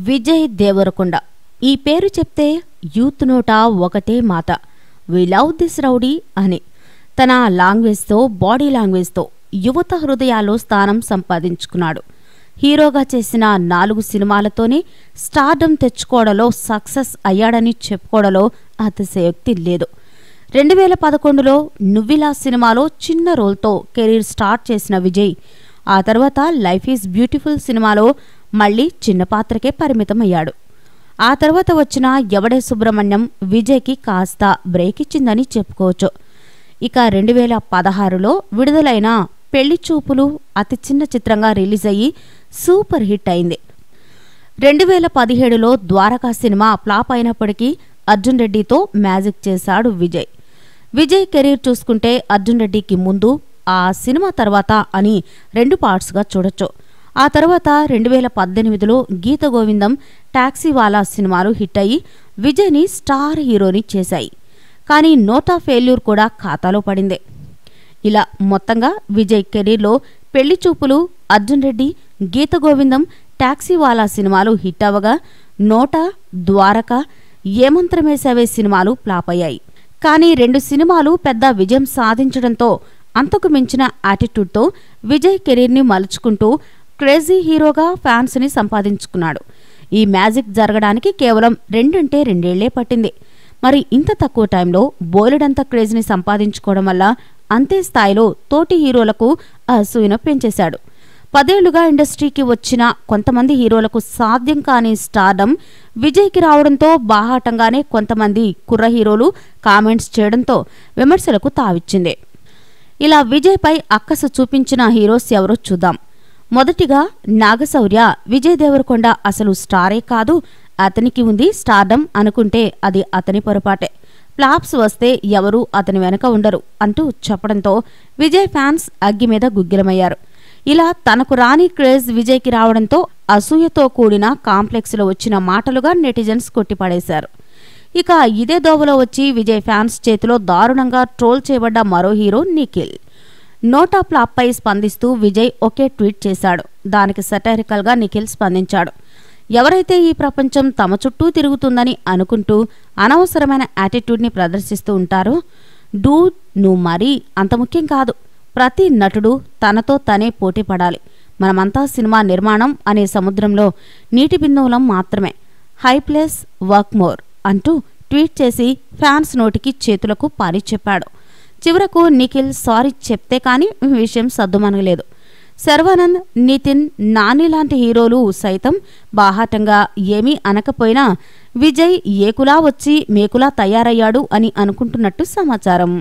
విజయ్ దేవరకొండ ఈ పేరు చెప్తే యూత్ నోట ఒకటే మాట వి లవ్ దిస్ రౌడీ అని. తన లాంగ్వేజ్తో బాడీ లాంగ్వేజ్తో యువత హృదయాల్లో స్థానం సంపాదించుకున్నాడు. హీరోగా చేసిన 4 సినిమాలతోనే స్టార్డమ్ తెచ్చుకోవడంలో సక్సెస్ అయ్యాడని చెప్పుకోవడంలో అతిశయోక్తి లేదు. 2011లో నువ్విలా సినిమాలో చిన్న రోల్తో కెరీర్ స్టార్ట్ చేసిన విజయ్ ఆ తర్వాత లైఫ్ ఈజ్ బ్యూటిఫుల్ సినిమాలో మళ్లీ చిన్న పాత్రకే పరిమితమయ్యాడు. ఆ తర్వాత వచ్చిన ఎవడే సుబ్రహ్మణ్యం విజయ్కి కాస్త బ్రేక్ ఇచ్చిందని చెప్పుకోవచ్చు. ఇక 2016లో విడుదలైన పెళ్లి చూపులు అతి చిన్న చిత్రంగా రిలీజ్ అయ్యి సూపర్ హిట్ అయింది. 2017లో ద్వారకా సినిమా ఫ్లాప్ అయినప్పటికీ అర్జున్ రెడ్డితో మ్యాజిక్ చేశాడు విజయ్. విజయ్ కెరీర్ చూసుకుంటే అర్జున్ రెడ్డికి ముందు, ఆ సినిమా తర్వాత అని 2 పార్ట్స్గా చూడొచ్చు. ఆ తర్వాత 2018లో గీత గోవిందం, టాక్సీవాలా సినిమాలు హిట్ అయ్యి విజయ్ని స్టార్ హీరోని చేశాయి. కానీ నోటా ఫెయిల్యూర్ కూడా ఖాతాలో పడింది. ఇలా మొత్తంగా విజయ్ కెరీర్లో పెళ్లి చూపులు, అర్జున్ రెడ్డి, గీత గోవిందం, టాక్సీవాలా సినిమాలు హిట్ అవ్వగా నోటా, ద్వారక, ఏమంత్రమేసవే సినిమాలు ఫ్లాప్ అయ్యాయి. కానీ 2 సినిమాలు పెద్ద విజయం సాధించడంతో అంతకు మించిన యాటిట్యూడ్తో విజయ్ కెరీర్ని మలుచుకుంటూ క్రేజీ హీరోగా ఫ్యాన్స్ని సంపాదించుకున్నాడు. ఈ మ్యాజిక్ జరగడానికి కేవలం 2 ఏళ్లే పట్టింది. మరి ఇంత తక్కువ టైంలో బోలెడంత క్రేజ్ని సంపాదించుకోవడం వల్ల అంతే స్థాయిలో తోటి హీరోలకు అసూయను పెంచేశాడు. 10 ఏళ్లుగా ఇండస్ట్రీకి వచ్చిన కొంతమంది హీరోలకు సాధ్యం కాని స్టార్డమ్ విజయ్కి రావడంతో బాహాటంగానే కొంతమంది కుర్ర హీరోలు కామెంట్స్ చేయడంతో విమర్శలకు తావిచ్చింది. ఇలా విజయ్పై అక్కసు చూపించిన హీరోస్ ఎవరో చూద్దాం. మొదటిగా నాగశౌర్య. విజయ్ దేవరకొండ అసలు స్టారే కాదు, అతనికి ఉంది స్టార్డమ్ అనుకుంటే అది అతని పొరపాటే. ఫ్లాప్స్ వస్తే ఎవరూ అతని వెనక ఉండరు అంటూ చెప్పడంతో విజయ్ ఫ్యాన్స్ అగ్గి మీద గుగ్గిలమయ్యారు. ఇలా తనకు రాని క్రేజ్ విజయ్కి రావడంతో అసూయతో కూడిన కాంప్లెక్స్లో వచ్చిన మాటలుగా నెటిజన్స్ కొట్టిపడేశారు. ఇక ఇదే దోవలో వచ్చి విజయ్ ఫ్యాన్స్ చేతిలో దారుణంగా ట్రోల్ చేయబడ్డ మరో హీరో నిఖిల్. నోటా ఫ్లాప్పై స్పందిస్తూ విజయ్ ఒకే ట్వీట్ చేశాడు. దానికి సటైరికల్గా నిఖిల్ స్పందించాడు. ఎవరైతే ఈ ప్రపంచం తమ చుట్టూ తిరుగుతుందని అనుకుంటూ అనవసరమైన యాటిట్యూడ్ని ప్రదర్శిస్తూ ఉంటారో, డూడ్ నువ్వు మరీ అంత ముఖ్యం కాదు. ప్రతి నటుడు తనతో తనే పోటీ పడాలి. మనమంతా సినిమా నిర్మాణం అనే సముద్రంలో నీటి బిందువులం మాత్రమే. హైప్లెస్ వర్క్ మోర్ అంటూ ట్వీట్ చేసి ఫ్యాన్స్ నోటికి చేతులకు పారి చెప్పాడు. చివరకు నిఖిల్ సారీ చెప్తే కానీ విషయం సద్దుమనగలేదు. శర్వానంద్, నితిన్, నాని లాంటి హీరోలు సైతం బాహాటంగా ఏమీ అనకపోయినా విజయ్ ఏకులా వచ్చి మేకులా తయారయ్యాడు అని అనుకుంటున్నట్టు సమాచారం.